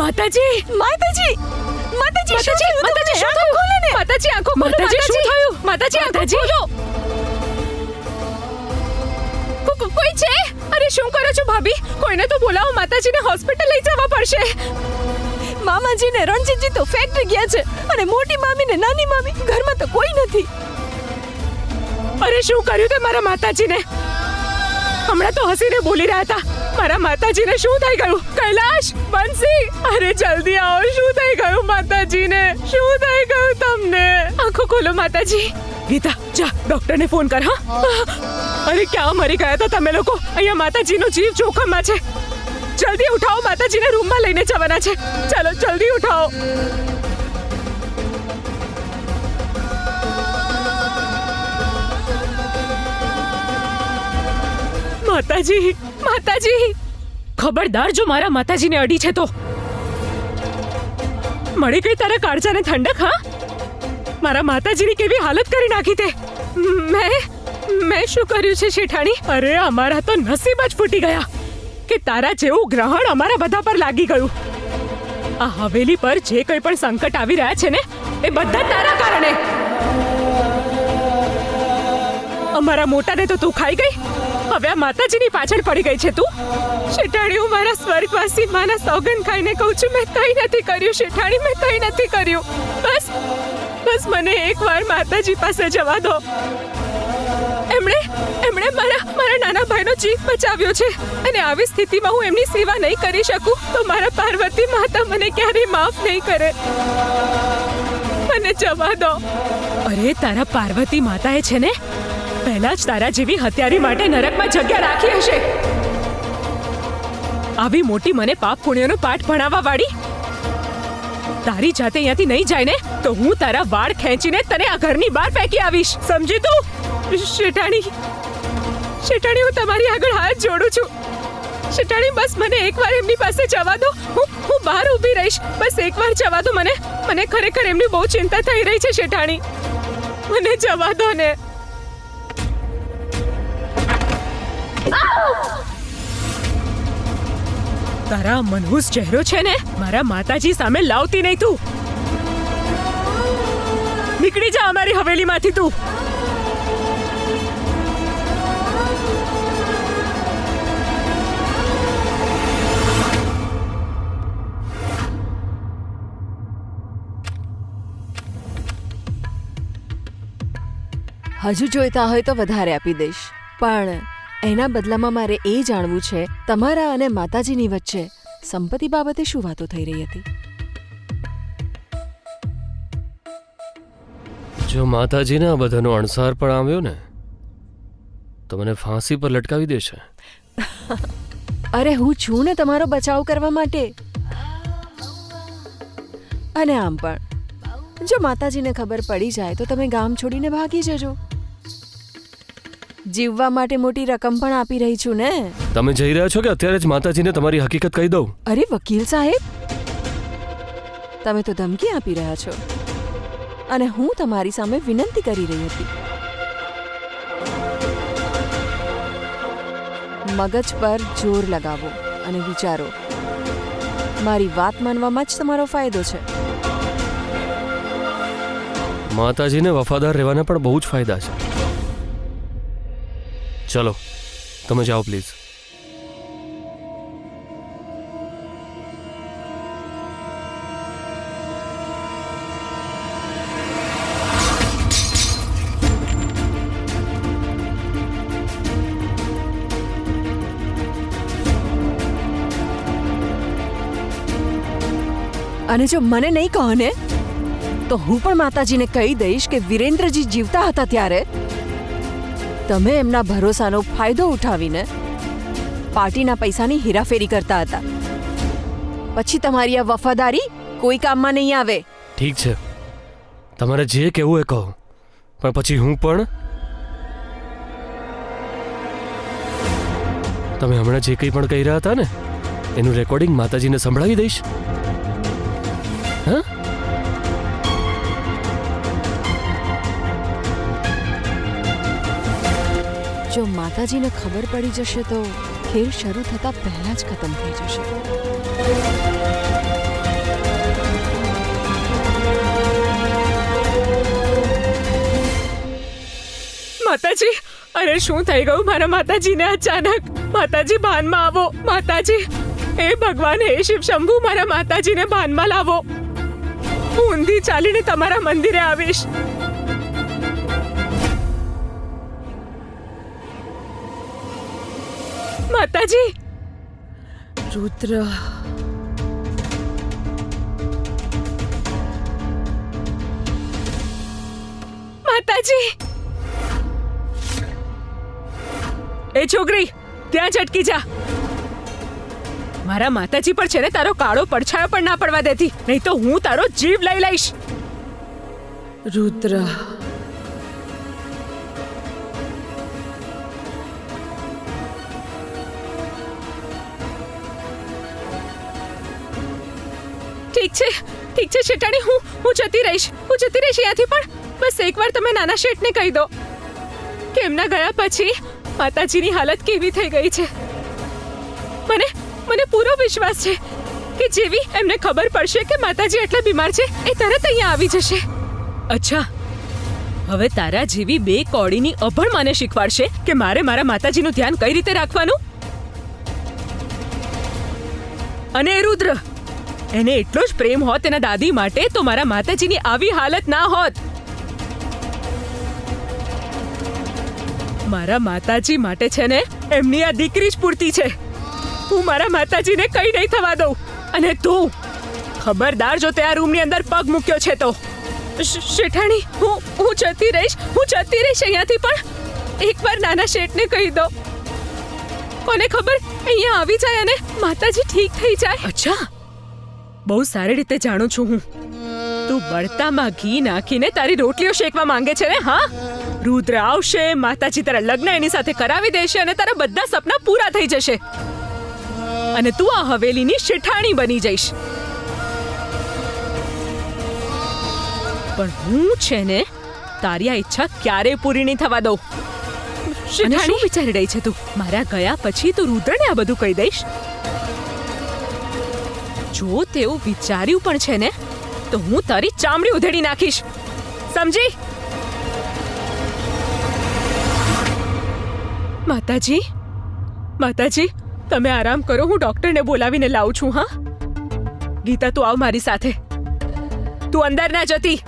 માતાજી માતાજી માતાજી માતાજી શું થયું ખોલો ને માતાજી આંખો ખોલો માતાજી શું થયું માતાજી આંખો ખોલો કોઈ છે અરે શું કરો છો ભાભી કોઈને તો બોલાવો માતાજીને હોસ્પિટલ લઈ જવા પડશે મામાજીને રણજીતજી તો ફેક્ટરી ગયા છે અને મોટી મામી ને નાની મામી ઘરમાં તો કોઈ નથી અરે શું કર્યું તે મારા માતાજીને હમણાં તો હસીને બોલી રહ્યા હતા મારા માતાજીને શું થઈ ગયું કૈલાશ બંસી અરે જલ્દી આવો શું થઈ ગયું માતાજીને શું થઈ ગયું તમને આંખો ખોલો માતાજી ગીતા જા ડોક્ટરને ફોન કર હા અરે ક્યાં મરી ગયા હતા તમે લોકો અહીંયા માતાજીનો જીવ જોખમમાં છે જલ્દી ઉઠાવો માતાજીને રૂમમાં લઈને જવાના છે ચાલો જલ્દી ઉઠાવો માતાજી માતાજી ખબરદાર જો મારા માતાજીને અડી છે તો મળી ગઈ તારા કાળજાને ઠંડક હા મારા માતાજીની કેવી હાલત કરી નાખી તે મેં શું કર્યું છે શેઠાણી અરે અમારા તો નસીબ જ ફૂટી ગયા કે તારા જેવું ગ્રહણ અમારા બધા પર લાગી ગયું આ હવેલી પર જે કંઈ પણ સંકટ આવી રહ્યા છે ને એ બધા તારા કારણે અમારા મોટાને તો તું ખાઈ ગઈ હવે આ માતાજીની પાછળ પડી ગઈ છે તું શેઠાણી હું મારા સ્વર્ગવાસી માના સોગંદ ખાઈને કહું છું મેં કંઈ નથી કર્યું શેઠાણી મેં કંઈ નથી કર્યું બસ મને એકવાર માતાજી પાસે જવા દો એમણે મારા નાના ભાઈનો જીવ બચાવ્યો છે અને આવી સ્થિતિમાં હું એમની સેવા નહીં કરી શકું તો મારા પાર્વતી માતા મને ક્યારેય માફ નહીં કરે મને જવા દો અરે તારા પાર્વતી માતાએ છે ને પહેલા જ તારા જેવી હત્યારી માટે નરકમાં જગ્યા રાખી હશે આવી મોટી મને પાપ પુણ્યનો પાઠ ભણાવવા વાળી તારી જાતે અહીંયાથી નહીં જાય ને તો હું તારા વાળ ખેંચીને તને આ ઘરની બહાર ફેંકી આવીશ સમજી તું શેઠાણી હું તમારી આગળ હાથ જોડું છું શેઠાણી બસ મને એકવાર એમની પાસે જવા દો હું બહાર ઊભી રહીશ બસ એકવાર જવા દો મને ખરેખર એમની બહુ ચિંતા થઈ રહી છે શેઠાણી મને જવા દો ને તારા મનહૂસ ચહેરો છે ને મારા માતાજી સામે લાવતી નહીં તું નીકળી જા અમારી હવેલીમાંથી તું હજુ જોઈતા હોય તો વધારે આપી દઈશ પણ એના બદલામાં મારે એ જાણવું છે તમારા અને માતાજીની વચ્ચે સંપત્તિ બાબતે શું વાતો થઈ રહી હતી જો માતાજીને આ બધાનો અણસાર પણ આવ્યો ને તો મને ફાંસી પર લટકાવી દેશે અરે હું છું ને તમારો બચાવ કરવા માટે અને આમ પણ જો માતાજીને ખબર પડી જાય તો તમે ગામ છોડીને ભાગી જજો જીવવા માટે મોટી રકમ પણ આપી રહી છું ને તમે જઈ રહ્યા છો કે અત્યારે જ માતાજીને તમારી હકીકત કહી દઉં અરે વકીલ સાહેબ તમે તો ધમકી આપી રહ્યા છો અને હું તમારી સામે વિનંતી કરી રહી હતી મગજ પર જોર લગાવો અને વિચારો મારી વાત માનવામાં જ તમારો ફાયદો છે માતાજીને વફાદાર રહેવાના પણ બહુ જ ફાયદા છે ચલો તમે જાઓ પ્લીઝ અને જો મને નહીં કહો ને તો હું પણ માતાજીને કહી દઈશ કે વિરેન્દ્રજી જીવતા હતા ત્યારે તમે એમના ભરોસાનો ફાયદો ઉઠાવીને પાર્ટીના પૈસાની હેરાફેરી કરતા હતા પછી તમારી આ વફાદારી કોઈ કામમાં નહીં આવે ઠીક છે તમારે જે કહેવું એ કહો પણ પછી હું પણ તમે હમણાં જે કંઈ પણ કહી રહ્યા હતા ને એનું રેકોર્ડિંગ માતાજીને સંભળાવી દઈશ હા જો માતાજીને ખબર પડી જશે તો ખેલ શરૂ થતા પહેલા જ ખતમ થઈ જશે માતાજી, અરે શું થઈ ગયું મારા માતાજીને અચાનક? માતાજી ભાનમાં આવો, માતાજી. હે ભગવાન, હે શિવ શંભુ, મારા માતાજીને ભાનમાં લાવો. હું ઊંધી ચાલીને તમારા મંદિરે આવીશ. માતાજી. રુદ્ર. માતાજી. એ છોકરી, ત્યાં જ અટકી જા. મારા માતાજી પર છે ને તારો કાળો પડછાયો પણ ના પડવા દેતી, નહીં તો હું તારો જીવ લઈ લઈશ. રુદ્ર. ઠીક છે, ઠીક છે શેઠાણી, હું જતી રહીશ અહીંયાથી. પણ બસ એકવાર તમે નાના શેઠને કહી દો કે એમના ગયા પછી માતાજીની હાલત કેવી થઈ ગઈ છે. મને પૂરો વિશ્વાસ છે કે જેવી એમને ખબર પડશે કે માતાજી એટલા બીમાર છે, એ તરત અહીંયા આવી જશે. અચ્છા, હવે તારા જેવી બે કોડીની અભણ મને શીખવાડશે કે મારે મારા માતાજીનું ધ્યાન કઈ રીતે રાખવાનું. અને રુદ્ર, એને એટલો જ પ્રેમ હોત એના દાદી માટે તો મારા માતાજીની આવી હાલત ના હોત. મારા માતાજી માટે છે ને એમની આ દીકરી જ પૂરતી છે. હું મારા માતાજીને કઈ નહીં થવા દઉં. અને તું ખબરદાર, જો તે આ રૂમની અંદર પગ મૂક્યો છે તો. શેઠાણી, હું જતી રહીશ અહીંયાથી. પણ એકવાર નાના શેઠને કહી દો. કોને ખબર અહીંયા આવી જાય અને માતાજી ઠીક થઈ જાય. અચ્છા, બહુ સારી રીતે જાણું છું હું. તું બળતામાં ઘી નાખીને તારી રોટલીઓ શેકવા માંગે છે ને? હા, રુદ્ર આવશે, માતાજી તારા લગ્ન એની સાથે કરાવી દેશે અને તારા બધા સપના પૂરા થઈ જશે અને તું આ હવેલીની શેઠાણી બની જઈશ. પણ હું છે ને તારી આ ઈચ્છા ક્યારે પૂરી નહીં થવા દઉં. શું વિચારી રહી છે તું? મારા ગયા પછી તું રુદ્રને આ બધું કહી દઈશ? જો તેવું વિચાર્યું પણ છે ને તો હું તારી ચામડી ઉધેડી નાખીશ, સમજી? માતાજી, તમે આરામ કરો, હું ડોક્ટરને બોલાવીને લાવું છું. હા ગીતા, તું આવ મારી સાથે. તું અંદર ના જતી.